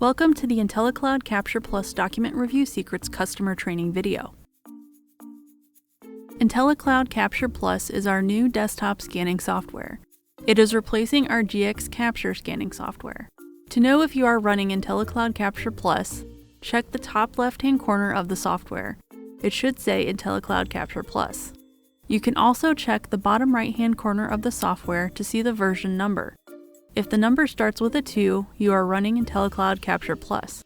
Welcome to the IntelliCloud Capture Plus Document Review Secrets customer training video. IntelliCloud Capture Plus is our new desktop scanning software. It is replacing our GX Capture scanning software. To know if you are running IntelliCloud Capture Plus, check the top left-hand corner of the software. It should say IntelliCloud Capture Plus. You can also check the bottom right-hand corner of the software to see the version number. If the number starts with a 2, you are running IntelliCloud Capture Plus.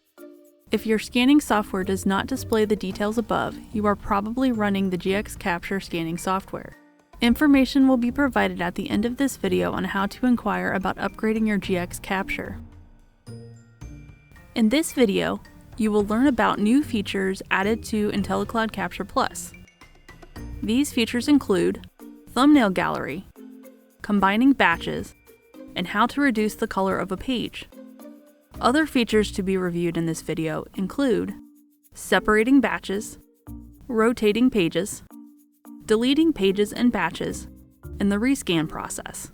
If your scanning software does not display the details above, you are probably running the GX Capture scanning software. Information will be provided at the end of this video on how to inquire about upgrading your GX Capture. In this video, you will learn about new features added to IntelliCloud Capture Plus. These features include thumbnail gallery, combining batches, and how to reduce the color of a page. Other features to be reviewed in this video include separating batches, rotating pages, deleting pages and batches, and the Rescan process.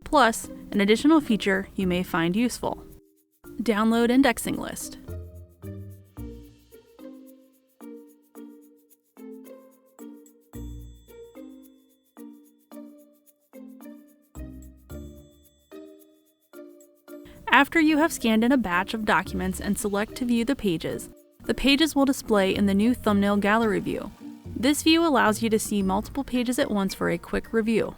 Plus, an additional feature you may find useful: download indexing list. After you have scanned in a batch of documents and select to view the pages will display in the new thumbnail gallery view. This view allows you to see multiple pages at once for a quick review.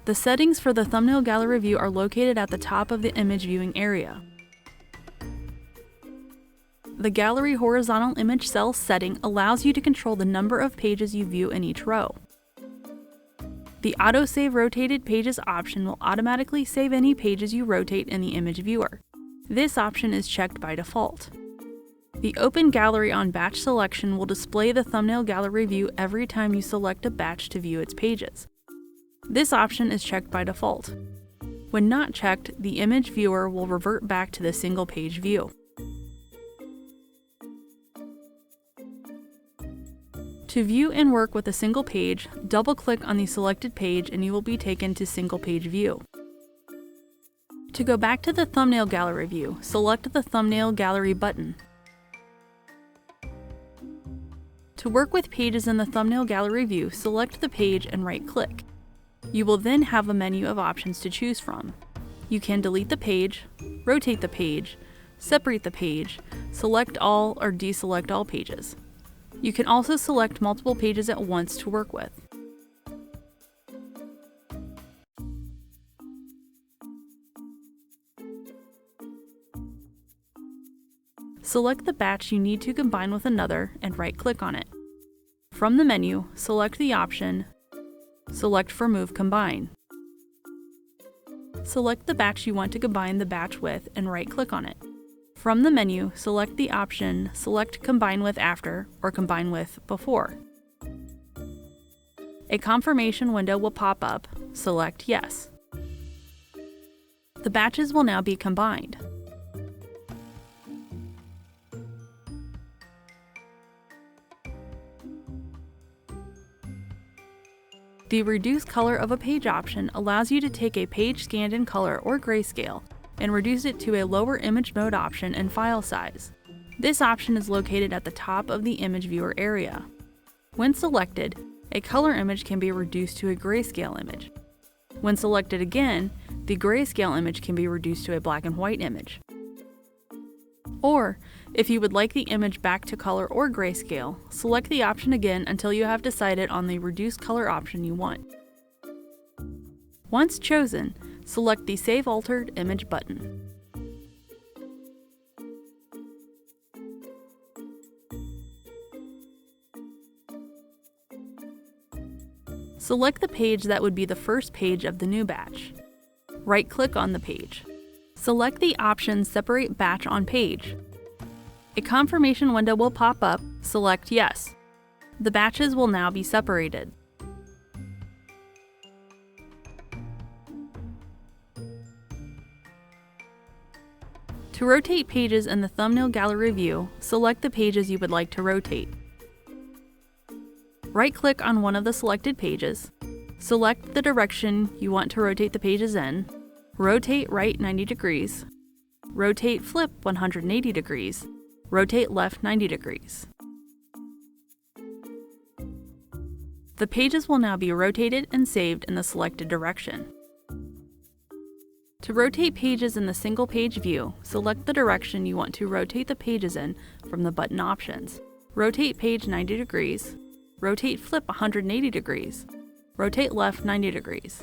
The settings for the thumbnail gallery view are located at the top of the image viewing area. The Gallery Horizontal Image Cell setting allows you to control the number of pages you view in each row. The Auto-Save Rotated Pages option will automatically save any pages you rotate in the image viewer. This option is checked by default. The Open Gallery on Batch selection will display the thumbnail gallery view every time you select a batch to view its pages. This option is checked by default. When not checked, the image viewer will revert back to the single page view. To view and work with a single page, double-click on the selected page and you will be taken to single page view. To go back to the thumbnail gallery view, select the thumbnail gallery button. To work with pages in the thumbnail gallery view, select the page and right-click. You will then have a menu of options to choose from. You can delete the page, rotate the page, separate the page, select all or deselect all pages. You can also select multiple pages at once to work with. Select the batch you need to combine with another and right-click on it. From the menu, select the option Select for Move Combine. Select the batch you want to combine the batch with and right-click on it. From the menu, select the option Select Combine with After or Combine with Before. A confirmation window will pop up. Select Yes. The batches will now be combined. The Reduce Color of a Page option allows you to take a page scanned in color or grayscale and reduce it to a lower image mode option and file size. This option is located at the top of the image viewer area. When selected, a color image can be reduced to a grayscale image. When selected again, the grayscale image can be reduced to a black and white image. Or, if you would like the image back to color or grayscale, select the option again until you have decided on the reduced color option you want. Once chosen, select the Save Altered Image button. Select the page that would be the first page of the new batch. Right-click on the page. Select the option Separate Batch on Page. A confirmation window will pop up. Select Yes. The batches will now be separated. To rotate pages in the thumbnail gallery view, select the pages you would like to rotate. Right-click on one of the selected pages, select the direction you want to rotate the pages in, rotate right 90 degrees, rotate flip 180 degrees, rotate left 90 degrees. The pages will now be rotated and saved in the selected direction. To rotate pages in the single page view, select the direction you want to rotate the pages in from the button options. Rotate page 90 degrees, rotate flip 180 degrees, rotate left 90 degrees.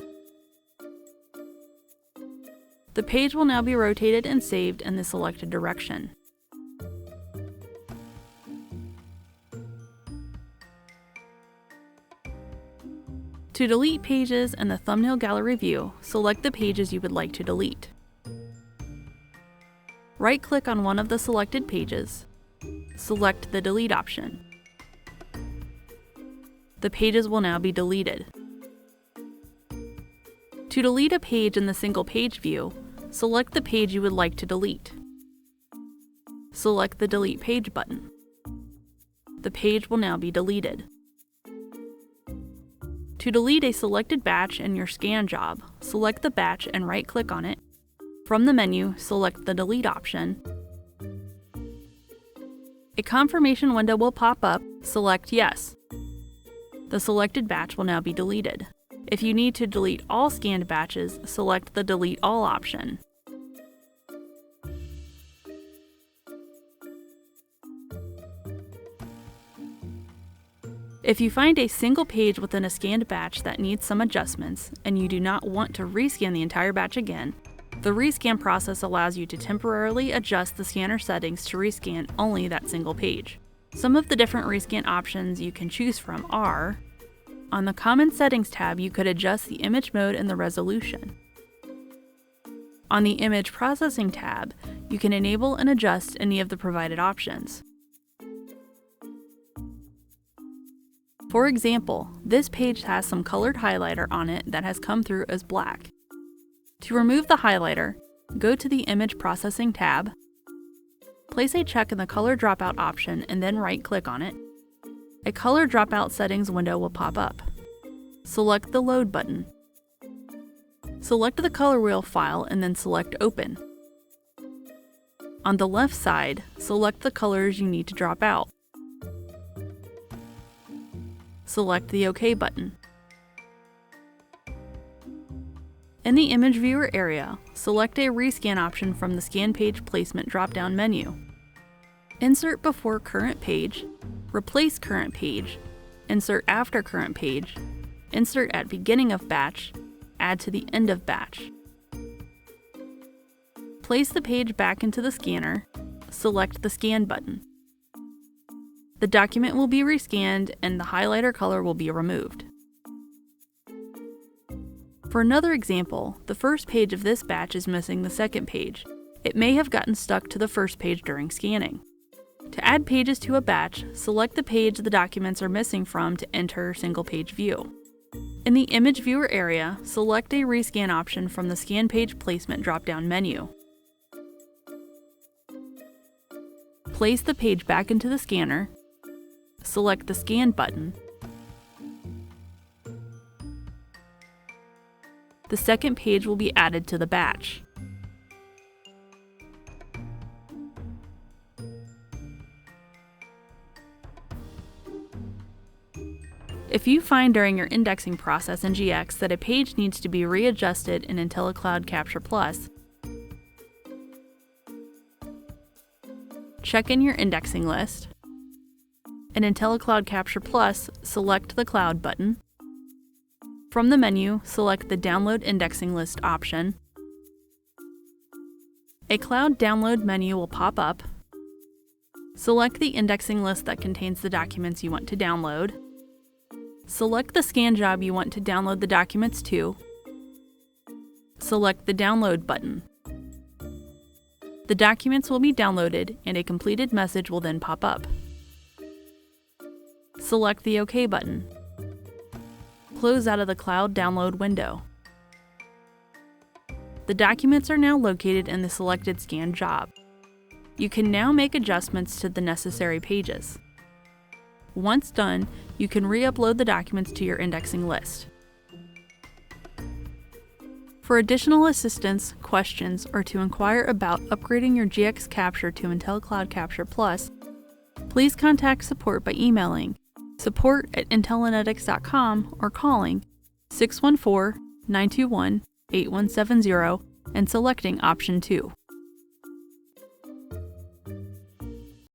The page will now be rotated and saved in the selected direction. To delete pages in the thumbnail gallery view, select the pages you would like to delete. Right-click on one of the selected pages, select the delete option. The pages will now be deleted. To delete a page in the single page view, select the page you would like to delete. Select the Delete Page button. The page will now be deleted. To delete a selected batch in your scan job, select the batch and right-click on it. From the menu, select the Delete option. A confirmation window will pop up, select Yes. The selected batch will now be deleted. If you need to delete all scanned batches, select the Delete All option. If you find a single page within a scanned batch that needs some adjustments, and you do not want to rescan the entire batch again, the Rescan process allows you to temporarily adjust the scanner settings to rescan only that single page. Some of the different rescan options you can choose from are: on the Common Settings tab, you could adjust the image mode and the resolution. On the Image Processing tab, you can enable and adjust any of the provided options. For example, this page has some colored highlighter on it that has come through as black. To remove the highlighter, go to the Image Processing tab, place a check in the Color Dropout option and then right-click on it. A Color Dropout settings window will pop up. Select the Load button. Select the color wheel file and then select Open. On the left side, select the colors you need to drop out. Select the OK button. In the Image Viewer area, select a Rescan option from the Scan Page Placement drop-down menu. Insert before current page, replace current page, insert after current page, insert at beginning of batch, add to the end of batch. Place the page back into the scanner, select the Scan button. The document will be rescanned and the highlighter color will be removed. For another example, the first page of this batch is missing the second page. It may have gotten stuck to the first page during scanning. To add pages to a batch, select the page the documents are missing from to enter single page view. In the Image Viewer area, select a Rescan option from the Scan Page Placement drop-down menu. Place the page back into the scanner, select the Scan button. The second page will be added to the batch. If you find during your indexing process in GX that a page needs to be readjusted in IntelliCloud Capture Plus, check in your indexing list. In IntelliCloud Capture Plus, select the Cloud button. From the menu, select the Download Indexing List option. A Cloud Download menu will pop up. Select the indexing list that contains the documents you want to download. Select the scan job you want to download the documents to. Select the Download button. The documents will be downloaded and a completed message will then pop up. Select the OK button. Close out of the Cloud Download window. The documents are now located in the selected scan job. You can now make adjustments to the necessary pages. Once done, you can re-upload the documents to your indexing list. For additional assistance, questions, or to inquire about upgrading your GX Capture to IntelliCloud Capture Plus, please contact support by emailing support@intellinetics.com or calling 614-921-8170 and selecting option 2.